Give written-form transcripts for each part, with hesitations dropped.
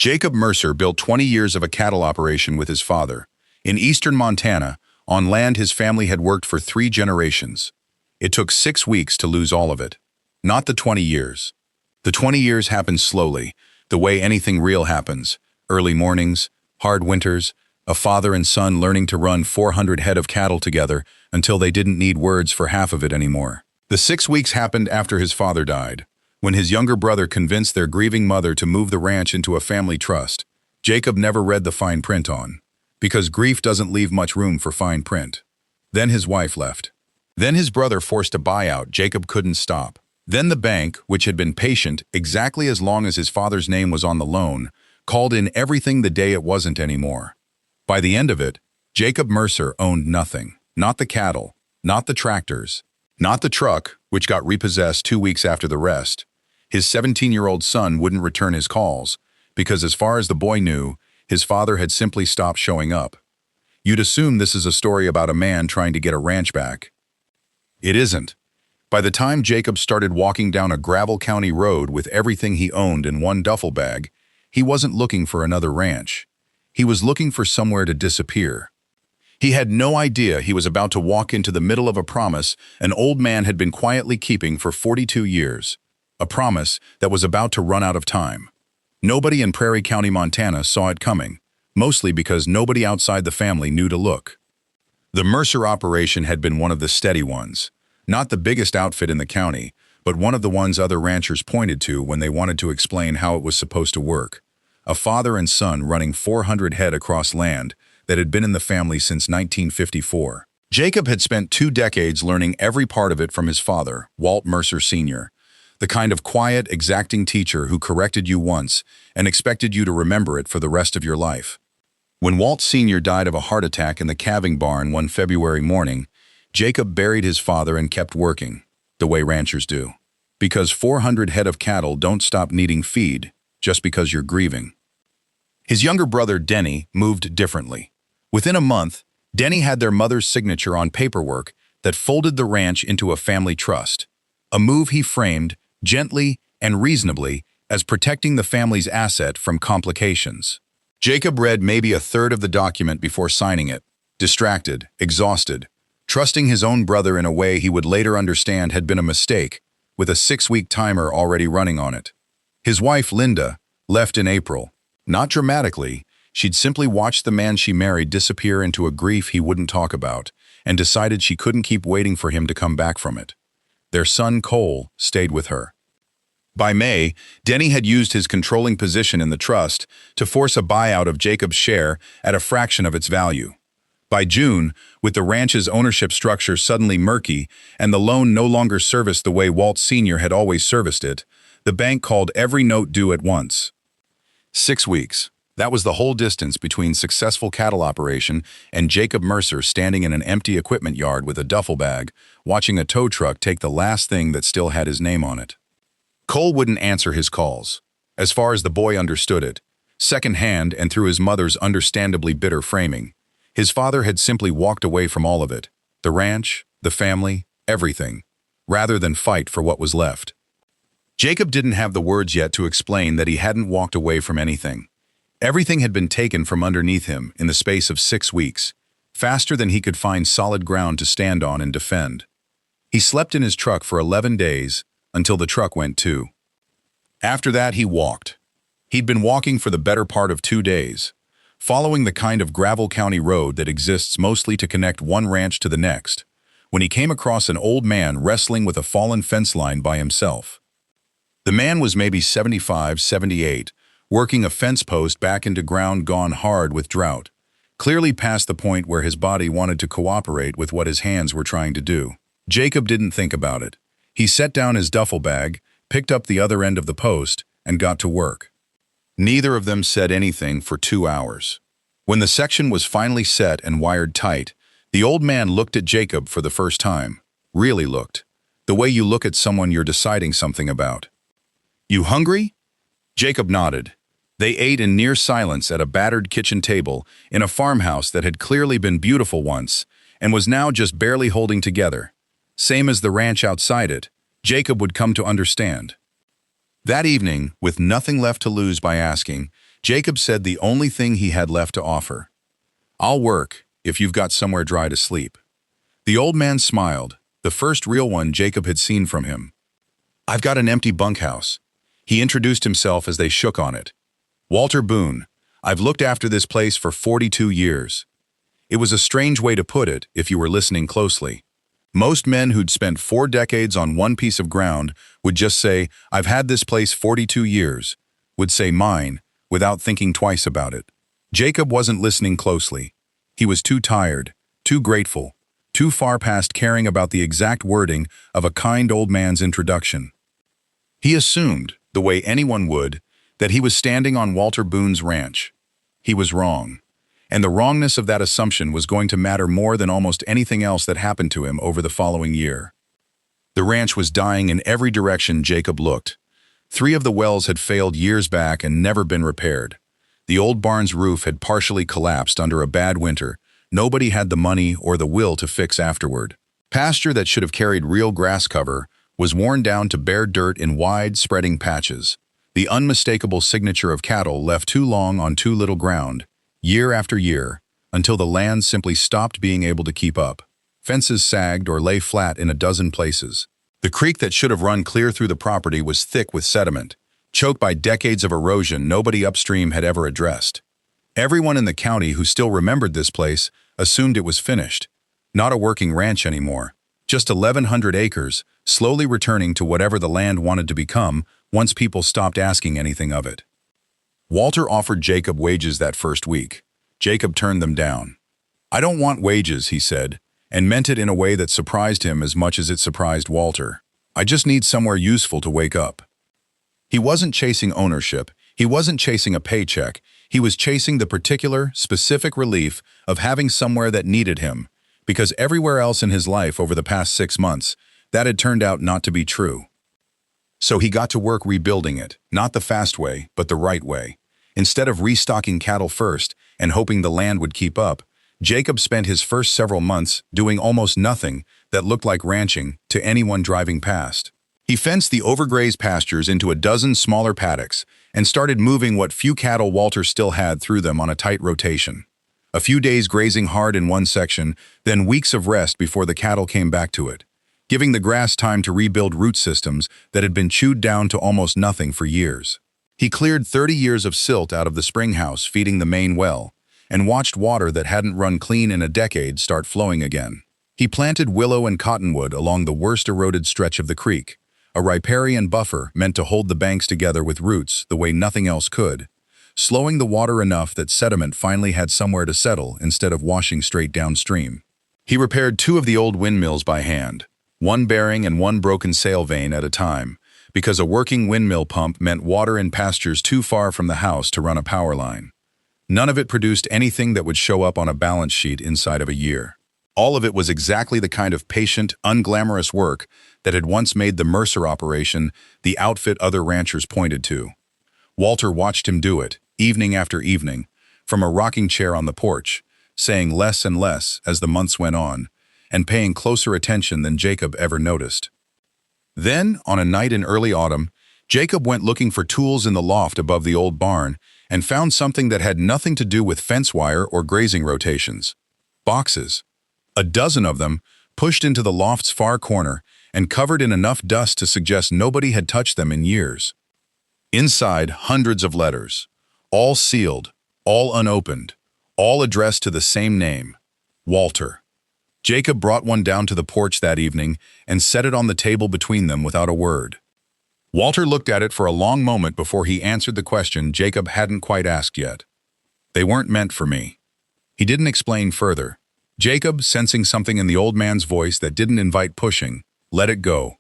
Jacob Mercer built 20 years of a cattle operation with his father. In eastern Montana, on land his family had worked for 3 generations. It took 6 weeks to lose all of it. Not the 20 years. The 20 years happened slowly, the way anything real happens. Early mornings, hard winters, a father and son learning to run 400 head of cattle together until they didn't need words for half of it anymore. The 6 weeks happened after his father died, when his younger brother convinced their grieving mother to move the ranch into a family trust. Jacob never read the fine print on, because grief doesn't leave much room for fine print. Then his wife left. Then his brother forced a buyout Jacob couldn't stop. Then the bank, which had been patient exactly as long as his father's name was on the loan, called in everything the day it wasn't anymore. By the end of it, Jacob Mercer owned nothing. Not the cattle, not the tractors, not the truck, which got repossessed 2 weeks after the rest. His 17-year-old son wouldn't return his calls, because as far as the boy knew, his father had simply stopped showing up. You'd assume this is a story about a man trying to get a ranch back. It isn't. By the time Jacob started walking down a gravel county road with everything he owned in one duffel bag, he wasn't looking for another ranch. He was looking for somewhere to disappear. He had no idea he was about to walk into the middle of a promise an old man had been quietly keeping for 42 years. A promise that was about to run out of time. Nobody in Prairie County, Montana saw it coming, mostly because nobody outside the family knew to look. The Mercer operation had been one of the steady ones. Not the biggest outfit in the county, but one of the ones other ranchers pointed to when they wanted to explain how it was supposed to work. A father and son running 400 head across land that had been in the family since 1954. Jacob had spent 2 decades learning every part of it from his father, Walt Mercer Sr., the kind of quiet, exacting teacher who corrected you once and expected you to remember it for the rest of your life. When Walt Sr. died of a heart attack in the calving barn one February morning, Jacob buried his father and kept working, the way ranchers do. Because 400 head of cattle don't stop needing feed just because you're grieving. His younger brother, Denny, moved differently. Within a month, Denny had their mother's signature on paperwork that folded the ranch into a family trust, a move he framed, gently and reasonably, as protecting the family's asset from complications. Jacob read maybe a third of the document before signing it, distracted, exhausted, trusting his own brother in a way he would later understand had been a mistake, with a 6-week timer already running on it. His wife, Linda, left in April. Not dramatically, she'd simply watched the man she married disappear into a grief he wouldn't talk about, and decided she couldn't keep waiting for him to come back from it. Their son, Cole, stayed with her. By May, Denny had used his controlling position in the trust to force a buyout of Jacob's share at a fraction of its value. By June, with the ranch's ownership structure suddenly murky and the loan no longer serviced the way Walt Sr. had always serviced it, the bank called every note due at once. 6 weeks. That was the whole distance between successful cattle operation and Jacob Mercer standing in an empty equipment yard with a duffel bag, watching a tow truck take the last thing that still had his name on it. Cole wouldn't answer his calls. As far as the boy understood it, second-hand and through his mother's understandably bitter framing, his father had simply walked away from all of it, the ranch, the family, everything, rather than fight for what was left. Jacob didn't have the words yet to explain that he hadn't walked away from anything. Everything had been taken from underneath him in the space of 6 weeks, faster than he could find solid ground to stand on and defend. He slept in his truck for 11 days, until the truck went too. After that, he walked. He'd been walking for the better part of 2 days, following the kind of gravel county road that exists mostly to connect one ranch to the next, when he came across an old man wrestling with a fallen fence line by himself. The man was maybe 75, 78, working a fence post back into ground gone hard with drought, clearly past the point where his body wanted to cooperate with what his hands were trying to do. Jacob didn't think about it. He set down his duffel bag, picked up the other end of the post, and got to work. Neither of them said anything for 2 hours. When the section was finally set and wired tight, the old man looked at Jacob for the first time. Really looked. The way you look at someone you're deciding something about. "You hungry?" Jacob nodded. They ate in near silence at a battered kitchen table in a farmhouse that had clearly been beautiful once and was now just barely holding together. Same as the ranch outside it, Jacob would come to understand. That evening, with nothing left to lose by asking, Jacob said the only thing he had left to offer. "I'll work, if you've got somewhere dry to sleep." The old man smiled, the first real one Jacob had seen from him. "I've got an empty bunkhouse." He introduced himself as they shook on it. "Walter Boone. I've looked after this place for 42 years. It was a strange way to put it if you were listening closely. Most men who'd spent 4 decades on one piece of ground would just say, "I've had this place 42 years, would say mine, without thinking twice about it. Jacob wasn't listening closely. He was too tired, too grateful, too far past caring about the exact wording of a kind old man's introduction. He assumed, the way anyone would, that he was standing on Walter Boone's ranch. He was wrong, and the wrongness of that assumption was going to matter more than almost anything else that happened to him over the following year. The ranch was dying in every direction Jacob looked. 3 of the wells had failed years back and never been repaired. The old barn's roof had partially collapsed under a bad winter. Nobody had the money or the will to fix afterward. Pasture that should have carried real grass cover was worn down to bare dirt in wide, spreading patches. The unmistakable signature of cattle left too long on too little ground, year after year, until the land simply stopped being able to keep up. Fences sagged or lay flat in a dozen places. The creek that should have run clear through the property was thick with sediment, choked by decades of erosion nobody upstream had ever addressed. Everyone in the county who still remembered this place assumed it was finished. Not a working ranch anymore. Just 1,100 acres, slowly returning to whatever the land wanted to become once people stopped asking anything of it. Walter offered Jacob wages that first week. Jacob turned them down. "I don't want wages," he said, and meant it in a way that surprised him as much as it surprised Walter. "I just need somewhere useful to wake up." He wasn't chasing ownership. He wasn't chasing a paycheck. He was chasing the particular, specific relief of having somewhere that needed him, because everywhere else in his life over the past 6 months, that had turned out not to be true. So he got to work rebuilding it, not the fast way, but the right way. Instead of restocking cattle first and hoping the land would keep up, Jacob spent his first several months doing almost nothing that looked like ranching to anyone driving past. He fenced the overgrazed pastures into a dozen smaller paddocks and started moving what few cattle Walter still had through them on a tight rotation. A few days grazing hard in one section, then weeks of rest before the cattle came back to it, giving the grass time to rebuild root systems that had been chewed down to almost nothing for years. He cleared 30 years of silt out of the spring house feeding the main well, and watched water that hadn't run clean in a decade start flowing again. He planted willow and cottonwood along the worst eroded stretch of the creek, a riparian buffer meant to hold the banks together with roots the way nothing else could, slowing the water enough that sediment finally had somewhere to settle instead of washing straight downstream. He repaired 2 of the old windmills by hand, one bearing and one broken sail vane at a time, because a working windmill pump meant water in pastures too far from the house to run a power line. None of it produced anything that would show up on a balance sheet inside of a year. All of it was exactly the kind of patient, unglamorous work that had once made the Mercer operation the outfit other ranchers pointed to. Walter watched him do it, evening after evening, from a rocking chair on the porch, saying less and less as the months went on, and paying closer attention than Jacob ever noticed. Then, on a night in early autumn, Jacob went looking for tools in the loft above the old barn and found something that had nothing to do with fence wire or grazing rotations. Boxes. A dozen of them, pushed into the loft's far corner and covered in enough dust to suggest nobody had touched them in years. Inside, hundreds of letters, all sealed, all unopened, all addressed to the same name, Walter. Jacob brought one down to the porch that evening and set it on the table between them without a word. Walter looked at it for a long moment before he answered the question Jacob hadn't quite asked yet. "They weren't meant for me." He didn't explain further. Jacob, sensing something in the old man's voice that didn't invite pushing, let it go.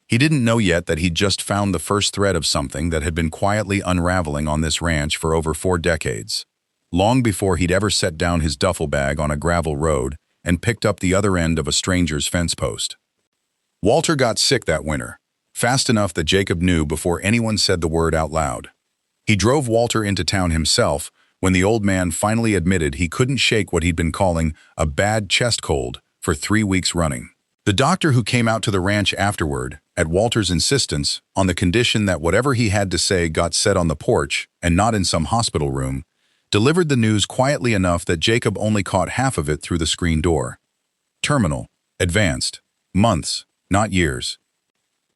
He didn't know yet that he'd just found the first thread of something that had been quietly unraveling on this ranch for over 4 decades, long before he'd ever set down his duffel bag on a gravel road and picked up the other end of a stranger's fence post. Walter got sick that winter, fast enough that Jacob knew before anyone said the word out loud. He drove Walter into town himself when the old man finally admitted he couldn't shake what he'd been calling a bad chest cold for 3 weeks running. The doctor who came out to the ranch afterward, at Walter's insistence, on the condition that whatever he had to say got said on the porch and not in some hospital room, delivered the news quietly enough that Jacob only caught half of it through the screen door. Terminal. Advanced. Months, not years.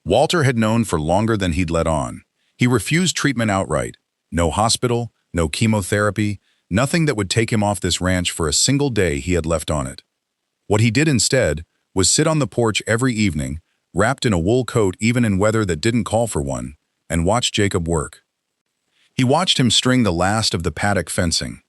Walter had known for longer than he'd let on. He refused treatment outright. No hospital, no chemotherapy, nothing that would take him off this ranch for a single day he had left on it. What he did instead was sit on the porch every evening, wrapped in a wool coat even in weather that didn't call for one, and watch Jacob work. He watched him string the last of the paddock fencing,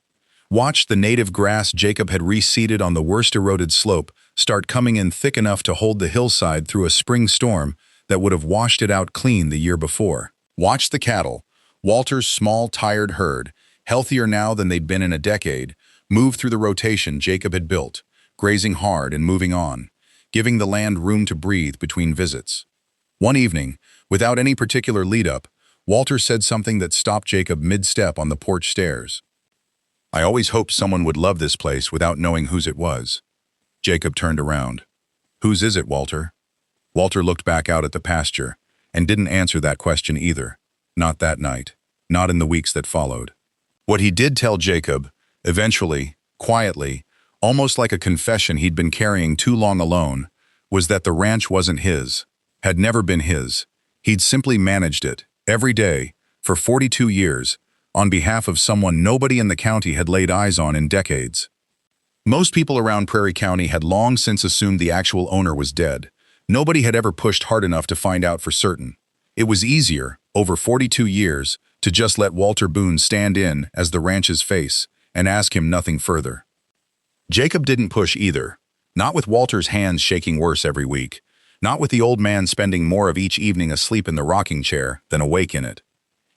watched the native grass Jacob had reseeded on the worst eroded slope start coming in thick enough to hold the hillside through a spring storm that would have washed it out clean the year before. Watched the cattle, Walter's small, tired herd, healthier now than they'd been in a decade, move through the rotation Jacob had built, grazing hard and moving on, giving the land room to breathe between visits. One evening, without any particular lead-up, Walter said something that stopped Jacob mid-step on the porch stairs. "I always hoped someone would love this place without knowing whose it was." Jacob turned around. "Whose is it, Walter?" Walter looked back out at the pasture and didn't answer that question either. Not that night. Not in the weeks that followed. What he did tell Jacob, eventually, quietly, almost like a confession he'd been carrying too long alone, was that the ranch wasn't his, had never been his. He'd simply managed it, every day, for 42 years, on behalf of someone nobody in the county had laid eyes on in decades. Most people around Prairie County had long since assumed the actual owner was dead. Nobody had ever pushed hard enough to find out for certain. It was easier, over 42 years, to just let Walter Boone stand in as the ranch's face and ask him nothing further. Jacob didn't push either, not with Walter's hands shaking worse every week, not with the old man spending more of each evening asleep in the rocking chair than awake in it.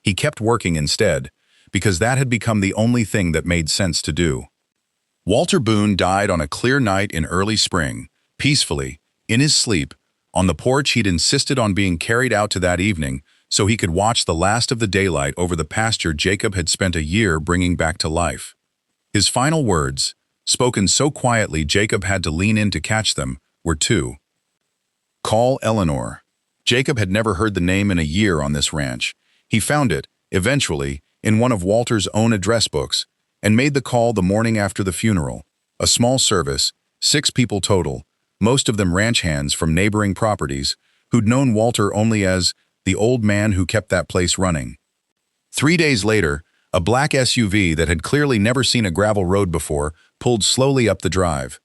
He kept working instead, because that had become the only thing that made sense to do. Walter Boone died on a clear night in early spring, peacefully, in his sleep, on the porch he'd insisted on being carried out to that evening so he could watch the last of the daylight over the pasture Jacob had spent a year bringing back to life. His final words, spoken so quietly Jacob had to lean in to catch them, were two. "Call Eleanor." Jacob had never heard the name in a year on this ranch. He found it, eventually, in one of Walter's own address books, and made the call the morning after the funeral. A small service, 6 people total, most of them ranch hands from neighboring properties, who'd known Walter only as the old man who kept that place running. 3 days later, a black SUV that had clearly never seen a gravel road before pulled slowly up the drive.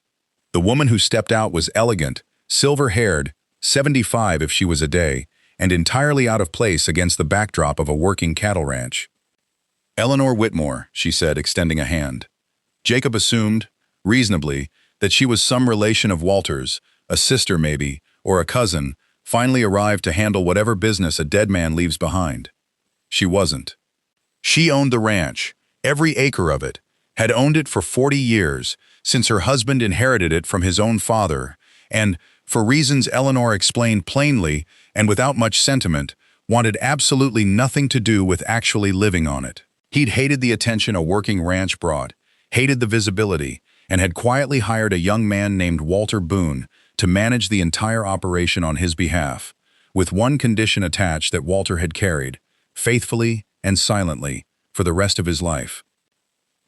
The woman who stepped out was elegant, silver-haired, 75 if she was a day, and entirely out of place against the backdrop of a working cattle ranch. "Eleanor Whitmore," she said, extending a hand. Jacob assumed, reasonably, that she was some relation of Walter's, a sister maybe, or a cousin, finally arrived to handle whatever business a dead man leaves behind. She wasn't. She owned the ranch, every acre of it, had owned it for 40 years, since her husband inherited it from his own father, and, for reasons Eleanor explained plainly and without much sentiment, wanted absolutely nothing to do with actually living on it. He'd hated the attention a working ranch brought, hated the visibility, and had quietly hired a young man named Walter Boone to manage the entire operation on his behalf, with one condition attached that Walter had carried, faithfully and silently, for the rest of his life.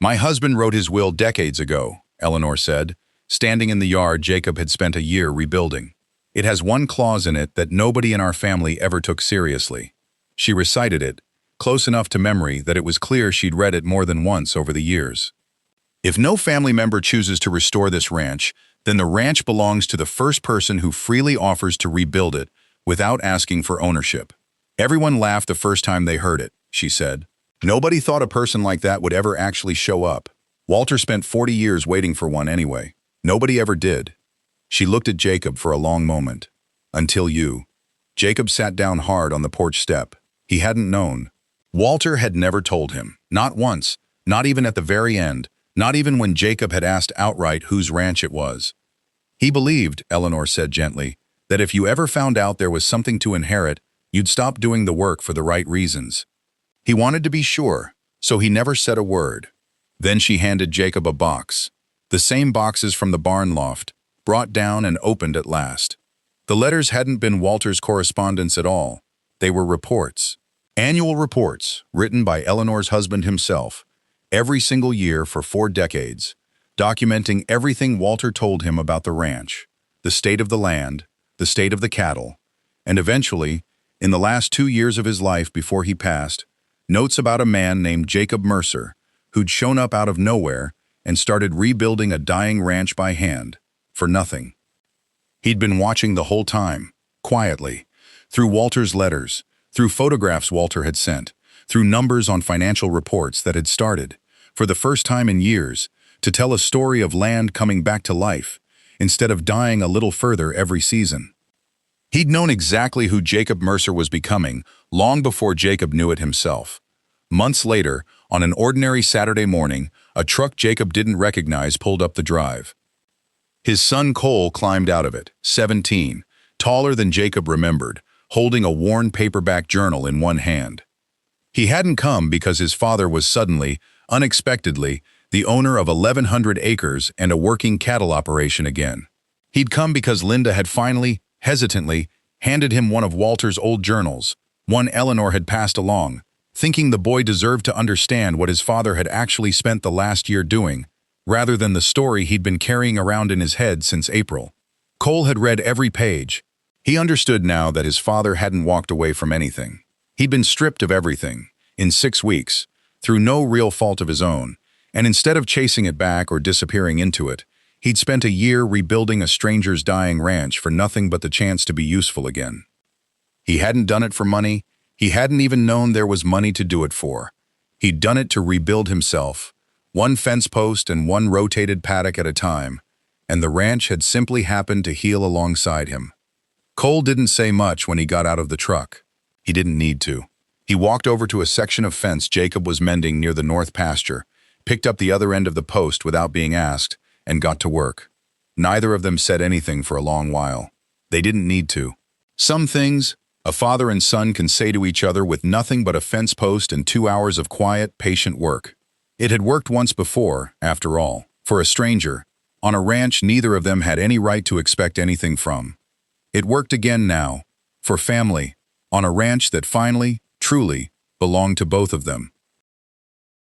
"My husband wrote his will decades ago," Eleanor said, standing in the yard Jacob had spent a year rebuilding. "It has one clause in it that nobody in our family ever took seriously." She recited it, close enough to memory that it was clear she'd read it more than once over the years. "If no family member chooses to restore this ranch, then the ranch belongs to the first person who freely offers to rebuild it without asking for ownership." Everyone laughed the first time they heard it, she said. Nobody thought a person like that would ever actually show up. Walter spent 40 years waiting for one anyway. Nobody ever did. She looked at Jacob for a long moment. "Until you." Jacob sat down hard on the porch step. He hadn't known. Walter had never told him, not once, not even at the very end, not even when Jacob had asked outright whose ranch it was. He believed, Eleanor said gently, that if you ever found out there was something to inherit, you'd stop doing the work for the right reasons. He wanted to be sure, so he never said a word. Then she handed Jacob a box, the same boxes from the barn loft, brought down and opened at last. The letters hadn't been Walter's correspondence at all. They were reports. Annual reports, written by Eleanor's husband himself, every single year for 4 decades, documenting everything Walter told him about the ranch, the state of the land, the state of the cattle, and eventually, in the last 2 years of his life before he passed, notes about a man named Jacob Mercer, who'd shown up out of nowhere and started rebuilding a dying ranch by hand, for nothing. He'd been watching the whole time, quietly, through Walter's letters, through photographs Walter had sent, through numbers on financial reports that had started, for the first time in years, to tell a story of land coming back to life, instead of dying a little further every season. He'd known exactly who Jacob Mercer was becoming long before Jacob knew it himself. Months later, on an ordinary Saturday morning, a truck Jacob didn't recognize pulled up the drive. His son Cole climbed out of it, 17, taller than Jacob remembered, holding a worn paperback journal in one hand. He hadn't come because his father was suddenly, unexpectedly, the owner of 1,100 acres and a working cattle operation again. He'd come because Linda had finally, hesitantly, handed him one of Walter's old journals, one Eleanor had passed along, thinking the boy deserved to understand what his father had actually spent the last year doing, rather than the story he'd been carrying around in his head since April. Cole had read every page. He understood now that his father hadn't walked away from anything. He'd been stripped of everything, in 6 weeks, through no real fault of his own, and instead of chasing it back or disappearing into it, he'd spent a year rebuilding a stranger's dying ranch for nothing but the chance to be useful again. He hadn't done it for money. He hadn't even known there was money to do it for. He'd done it to rebuild himself, one fence post and one rotated paddock at a time, and the ranch had simply happened to heal alongside him. Cole didn't say much when he got out of the truck. He didn't need to. He walked over to a section of fence Jacob was mending near the north pasture, picked up the other end of the post without being asked, and got to work. Neither of them said anything for a long while. They didn't need to. Some things a father and son can say to each other with nothing but a fence post and 2 hours of quiet, patient work. It had worked once before, after all, for a stranger, on a ranch neither of them had any right to expect anything from. It worked again now, for family, on a ranch that finally, truly, belonged to both of them.